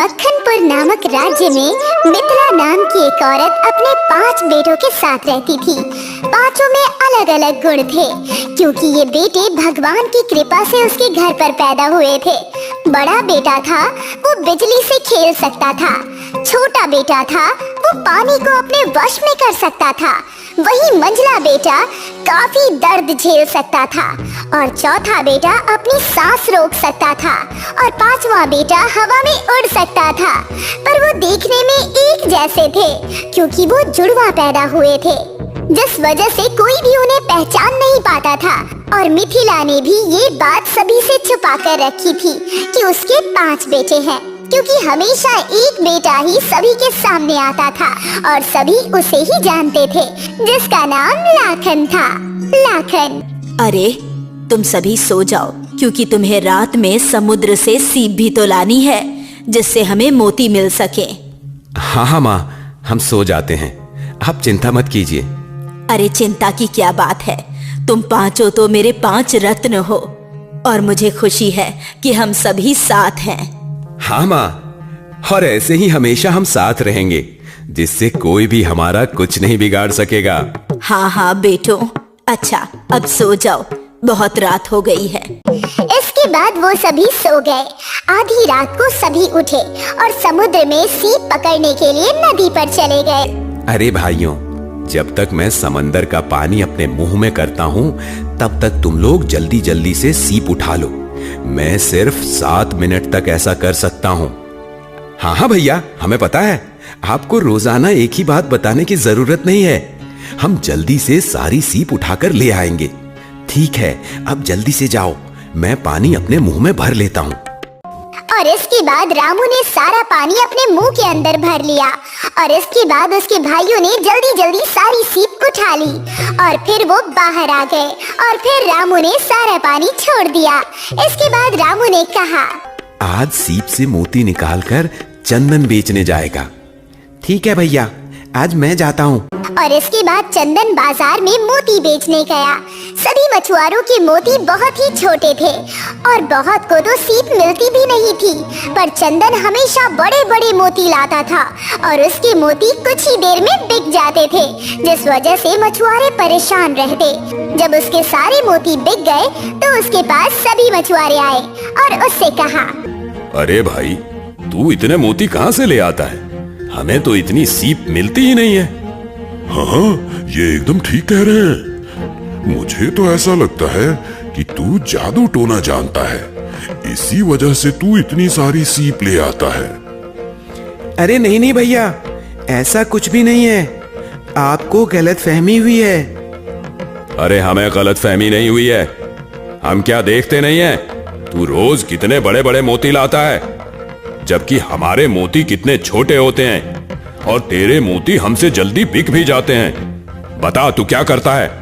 मक्खनपुर नामक राज्य में मिथिला नाम की एक औरत अपने 5 बेटों के साथ रहती थी। पांचों में अलग अलग गुण थे, क्योंकि ये बेटे भगवान की कृपा से उसके घर पर पैदा हुए थे। बड़ा बेटा था वो बिजली से खेल सकता था, छोटा बेटा था वो पानी को अपने वश में कर सकता था, वही मंझला बेटा काफी दर्द झेल सकता था और चौथा बेटा अपनी सांस रोक सकता था और पांचवा बेटा हवा में उड़ सकता था। पर वो देखने में एक जैसे थे, क्योंकि वो जुड़वा पैदा हुए थे, जिस वजह से कोई भी उन्हें पहचान नहीं पाता था। और मिथिला ने भी ये बात सभी से छुपा कर रखी थी कि उसके 5 बेटे हैं, क्योंकि हमेशा एक बेटा ही सभी के सामने आता था और सभी उसे ही जानते थे, जिसका नाम लाखन था। लाखन। अरे तुम सभी सो जाओ, क्योंकि तुम्हें रात में समुद्र से सीप भी तो लानी है, जिससे हमें मोती मिल सके। हाँ माँ, हम सो जाते हैं, आप चिंता मत कीजिए। अरे चिंता की क्या बात है, तुम पांचों तो मेरे 5 रत्न हो और मुझे खुशी है कि हम सभी साथ हैं। हाँ माँ, और ऐसे ही हमेशा हम साथ रहेंगे, जिससे कोई भी हमारा कुछ नहीं बिगाड़ सकेगा। हाँ बेटो, अच्छा अब सो जाओ, बहुत रात हो गई है। इसके बाद वो सभी सो गए। आधी रात को सभी उठे और समुद्र में सीप पकड़ने के लिए नदी पर चले गए। अरे भाइयों, जब तक मैं समंदर का पानी अपने मुंह में करता हूँ, तब तक तुम लोग जल्दी जल्दी से सीप उठा लो। मैं सिर्फ 7 मिनट तक ऐसा कर सकता हूँ। हाँ भैया, हमें पता है, आपको रोजाना एक ही बात बताने की जरूरत नहीं है। हम जल्दी से सारी सीप उठाकर ले आएंगे। ठीक है, अब जल्दी से जाओ, मैं पानी अपने मुंह में भर लेता हूँ। और इसके बाद रामू ने सारा पानी अपने मुंह के अंदर भर लिया और इसके बाद उसके भाइयों ने जल्दी जल्दी सारी सीप उठा ली और फिर वो बाहर आ गए और फिर रामू ने सारा पानी छोड़ दिया। इसके बाद रामू ने कहा, आज सीप से मोती निकालकर चंदन बेचने जाएगा। ठीक है भैया, आज मैं जाता हूँ। और इसके बाद चंदन बाजार में मोती बेचने गया। सभी मछुआरों के मोती बहुत ही छोटे थे और बहुत को तो सीप मिलती भी नहीं थी, पर चंदन हमेशा बड़े बड़े मोती लाता था और उसके मोती कुछ ही देर में बिक जाते थे, जिस वजह से मछुआरे परेशान रहते। जब उसके सारे मोती बिक गए तो उसके पास सभी मछुआरे आए और उससे कहा, अरे भाई, तू इतने मोती कहाँ से ले आता है? हमें तो इतनी सीप मिलती ही नहीं है। हाँ, ये एकदम ठीक कह रहे हैं। मुझे तो ऐसा लगता है कि तू जादू टोना जानता है, इसी वजह से तू इतनी सारी सीप ले आता है। अरे नहीं भैया, ऐसा कुछ भी नहीं है, आपको गलतफहमी हुई है। अरे हमें गलतफहमी नहीं हुई है, हम क्या देखते नहीं है? तू रोज कितने बड़े बड़े मोती लाता है, जबकि हमारे मोती कितने छोटे होते हैं और तेरे मोती हमसे जल्दी बिक भी जाते हैं। बता, तू क्या करता है?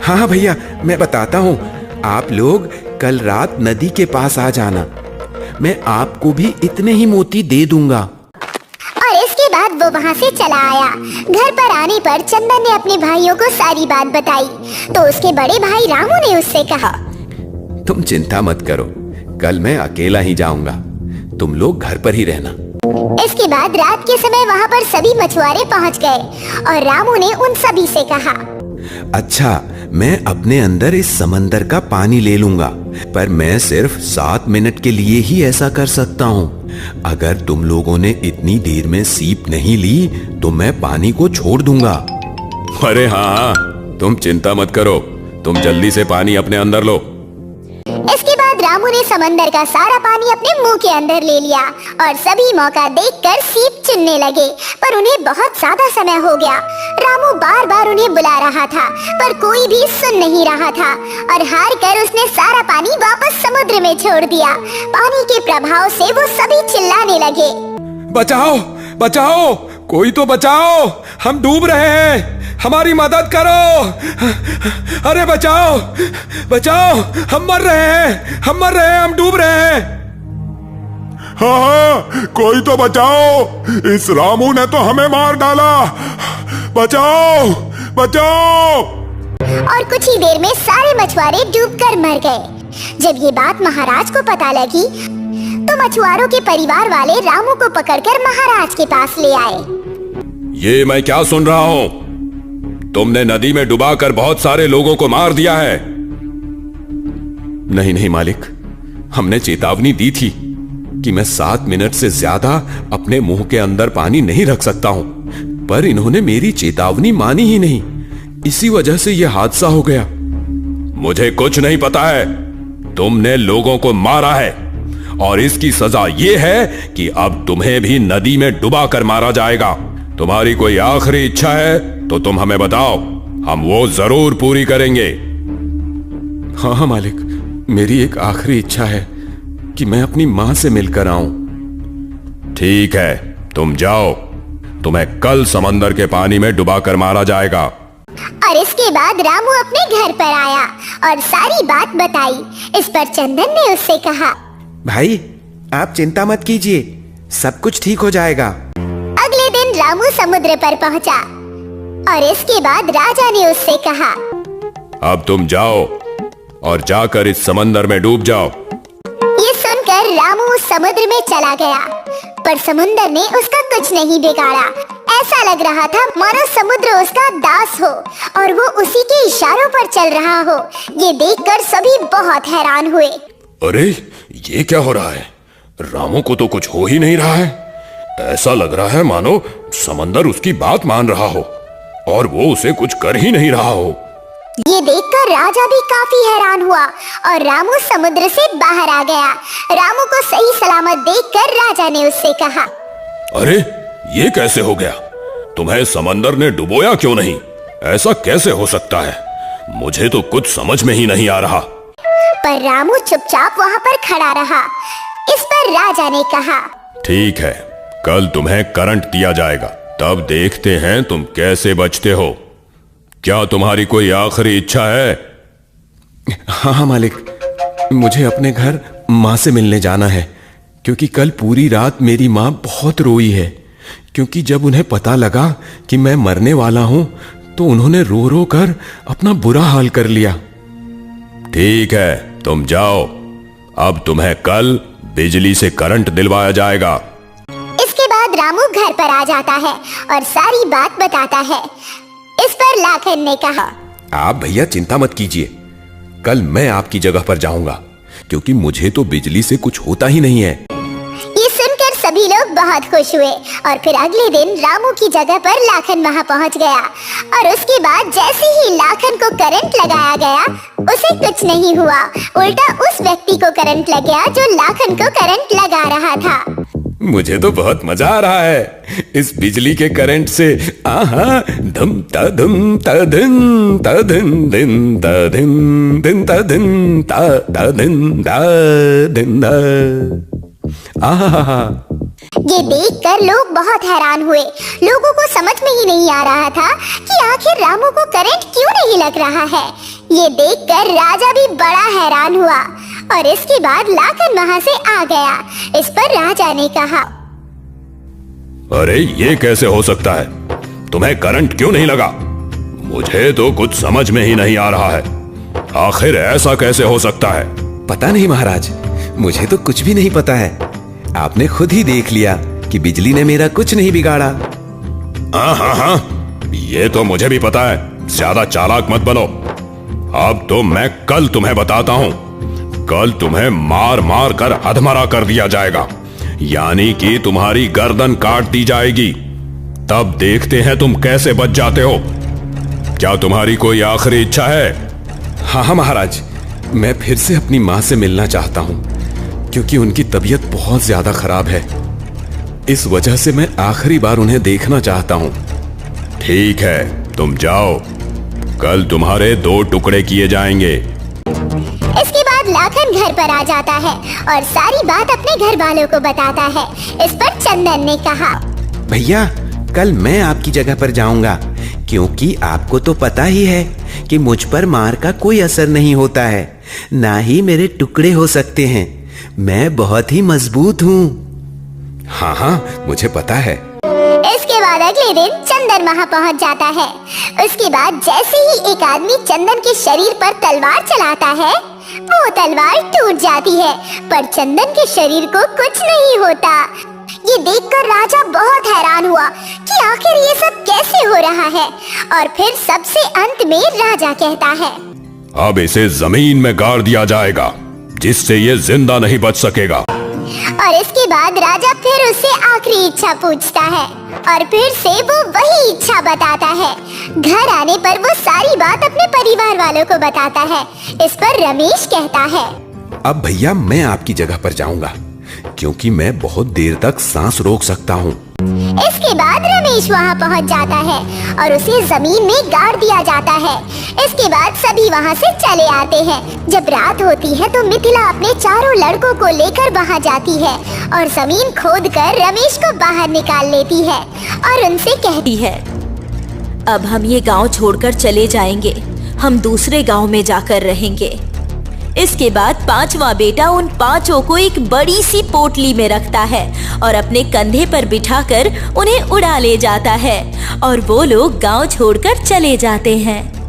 हाँ भैया, मैं बताता हूँ। आप लोग कल रात नदी के पास आ जाना, मैं आपको भी इतने ही मोती दे दूंगा। और इसके बाद वो वहाँ से चला आया। घर पर आने पर चंदन ने अपने भाइयों को सारी बात बताई तो उसके बड़े भाई रामू ने उससे कहा, तुम चिंता मत करो, कल मैं अकेला ही जाऊंगा, तुम लोग घर पर ही रहना। इसके बाद रात के समय वहाँ पर सभी मछुआरे पहुँच गए और रामू ने उन सभी से कहा, अच्छा, मैं अपने अंदर इस समंदर का पानी ले लूंगा, पर मैं सिर्फ 7 मिनट के लिए ही ऐसा कर सकता हूँ। अगर तुम लोगों ने इतनी देर में सीप नहीं ली तो मैं पानी को छोड़ दूंगा। अरे हाँ, तुम चिंता मत करो, तुम जल्दी से पानी अपने अंदर लो। इसके बाद रामू ने समंदर का सारा पानी अपने मुंह के अंदर ले लिया और सभी मौका देखकर सीप चुनने लगे, पर उन्हें बहुत ज्यादा समय हो गया। रामू बार बार उन्हें बुला रहा था, पर कोई भी सुन नहीं रहा था और हार कर उसने सारा पानी वापस समुद्र में छोड़ दिया। पानी के प्रभाव से वो सभी चिल्लाने लगे, बचाओ बचाओ, कोई तो बचाओ, हम डूब रहे हैं, हमारी मदद करो। अरे बचाओ बचाओ, हम मर रहे हैं, हम डूब रहे हैं। हाँ, कोई तो बचाओ, इस रामू ने तो हमें मार डाला, बचाओ बचाओ। और कुछ ही देर में सारे मछुआरे डूबकर मर गए। जब ये बात महाराज को पता लगी तो मछुआरों के परिवार वाले रामू को पकड़कर महाराज के पास ले आए। ये मैं क्या सुन रहा हूं? तुमने नदी में डुबाकर बहुत सारे लोगों को मार दिया है। नहीं नहीं मालिक, हमने चेतावनी दी थी कि मैं 7 मिनट से ज्यादा अपने मुंह के अंदर पानी नहीं रख सकता हूं, पर इन्होंने मेरी चेतावनी मानी ही नहीं। इसी वजह से यह हादसा हो गया। मुझे कुछ नहीं पता है। तुमने लोगों को मारा है और इसकी सजा यह है कि अब तुम्हें भी नदी में डुबा कर मारा जाएगा। तुम्हारी कोई आखिरी इच्छा है तो तुम हमें बताओ, हम वो जरूर पूरी करेंगे। हाँ हाँ मालिक, मेरी एक आखिरी इच्छा है कि मैं अपनी मां से मिलकर आऊं। ठीक है, तुम जाओ। तुम्हें कल समंदर के पानी में डुबाकर मारा जाएगा। और इसके बाद रामू अपने घर पर आया और सारी बात बताई। इस पर चंदन ने उससे कहा, भाई आप चिंता मत कीजिए, सब कुछ ठीक हो जाएगा। अगले दिन रामू समुद्र पर पहुंचा और इसके बाद राजा ने उससे कहा, अब तुम जाओ और जाकर इस समंदर में डूब जाओ। ये सुनकर रामू समुद्र में चला गया, पर समुद्र ने उसका कुछ नहीं बिगाड़ा। ऐसा लग रहा था मानो समुद्र उसका दास हो और वो उसी के इशारों पर चल रहा हो। ये देखकर सभी बहुत हैरान हुए। अरे ये क्या हो रहा है? रामू को तो कुछ हो ही नहीं रहा है। ऐसा लग रहा है मानो समंदर उसकी बात मान रहा हो और वो उसे कुछ कर ही नहीं रहा हो। ये देखकर राजा भी काफी हैरान हुआ और रामू समुद्र से बाहर आ गया। रामू को सही सलामत देखकर राजा ने उससे कहा, अरे ये कैसे हो गया? तुम्हें समंदर ने डुबोया क्यों नहीं? ऐसा कैसे हो सकता है? मुझे तो कुछ समझ में ही नहीं आ रहा। पर रामू चुपचाप वहाँ पर खड़ा रहा। इस पर राजा ने कहा, ठीक है, कल तुम्हें करंट दिया जाएगा, तब देखते हैं तुम कैसे बचते हो। क्या तुम्हारी कोई आखिरी इच्छा है? हाँ हाँ मालिक, मुझे अपने घर माँ से मिलने जाना है, क्योंकि कल पूरी रात मेरी माँ बहुत रोई है। क्योंकि जब उन्हें पता लगा कि मैं मरने वाला हूं तो उन्होंने रो रो कर अपना बुरा हाल कर लिया। ठीक है, तुम जाओ। अब तुम्हें कल बिजली से करंट दिलवाया जाएगा। इसके बाद रामू घर पर आ जाता है और सारी बात बताता है। इस पर लाखन ने कहा, आप भैया चिंता मत कीजिए, कल मैं आपकी जगह पर जाऊंगा, क्योंकि मुझे तो बिजली से कुछ होता ही नहीं है। ये सुनकर सभी लोग बहुत खुश हुए और फिर अगले दिन रामू की जगह पर लाखन वहां पहुंच गया। और उसके बाद जैसे ही लाखन को करंट लगाया गया, उसे कुछ नहीं हुआ, उल्टा उस व्यक्ति को करंट लग गया जो लाखन को करंट लगा रहा था। मुझे तो बहुत मजा आ रहा है इस बिजली के करंट से। आहा, धम ता धम ता धन ता धन दिन ता धन दिन ता धन ता धन ता दिन दा। आहा, ये देखकर लोग बहुत हैरान हुए। लोगों को समझ में ही नहीं आ रहा था कि आखिर रामू को करंट क्यों नहीं लग रहा है। ये देखकर राजा भी बड़ा हैरान हुआ और इसके बाद लाखन वहां से आ गया। इस पर राजा ने कहा, अरे ये कैसे हो सकता है? तुम्हें करंट क्यों नहीं लगा? मुझे तो कुछ समझ में ही नहीं आ रहा है। आखिर ऐसा कैसे हो सकता है? पता नहीं महाराज, मुझे तो कुछ भी नहीं पता है। आपने खुद ही देख लिया कि बिजली ने मेरा कुछ नहीं बिगाड़ा। हाँ, ये तो मुझे भी पता है। ज्यादा चालाक मत बनो। अब तो मैं कल तुम्हें बताता हूँ। कल तुम्हें मार मार कर अधमरा कर दिया जाएगा, यानी कि तुम्हारी गर्दन काट दी जाएगी। तब देखते हैं तुम कैसे बच जाते हो। क्या तुम्हारी कोई आखिरी इच्छा है? हाँ हाँ महाराज, मैं फिर से अपनी माँ से मिलना चाहता हूँ, क्योंकि उनकी तबीयत बहुत ज्यादा खराब है। इस वजह से मैं आखिरी बार उन्हें देखना चाहता हूँ। ठीक है, तुम जाओ। कल तुम्हारे 2 टुकड़े किए जाएंगे। इसके बाद लाखन घर पर आ जाता है और सारी बात अपने घर वालों को बताता है। इस पर चंदन ने कहा, भैया कल मैं आपकी जगह पर जाऊंगा, क्योंकि आपको तो पता ही है कि मुझ पर मार का कोई असर नहीं होता है, ना ही मेरे टुकड़े हो सकते हैं। मैं बहुत ही मजबूत हूँ। हाँ हाँ, मुझे पता है। इसके बाद अगले दिन चंदन वहां पहुंच जाता है। उसके बाद जैसे ही एक आदमी चंदन के शरीर पर तलवार चलाता है, वो तलवार टूट जाती है, पर चंदन के शरीर को कुछ नहीं होता। ये देखकर राजा बहुत हैरान हुआ कि आखिर ये सब कैसे हो रहा है। और फिर सबसे अंत में राजा कहता है, अब इसे जमीन में गाड़ दिया जाएगा, जिससे ये जिंदा नहीं बच सकेगा। और इसके बाद राजा फिर उससे आखिरी इच्छा पूछता है और फिर से वो वही इच्छा बताता है। घर आने पर वो सारी बात अपने परिवार वालों को बताता है। इस पर रमेश कहता है, अब भैया मैं आपकी जगह पर जाऊंगा, क्योंकि मैं बहुत देर तक सांस रोक सकता हूँ। इसके बाद रमेश वहाँ पहुँच जाता है और उसे जमीन में गाड़ दिया जाता है। इसके बाद सभी वहाँ से चले आते हैं। जब रात होती है तो मिथिला अपने चारों लड़कों को लेकर वहाँ जाती है और जमीन खोदकर रमेश को बाहर निकाल लेती है और उनसे कहती है, अब हम ये गांव छोड़कर चले जाएंगे, हम दूसरे गांव में जाकर रहेंगे। इसके बाद पांचवा बेटा उन पांचों को एक बड़ी सी पोटली में रखता है और अपने कंधे पर बिठाकर उन्हें उड़ा ले जाता है और वो लोग गांव छोड़कर चले जाते हैं।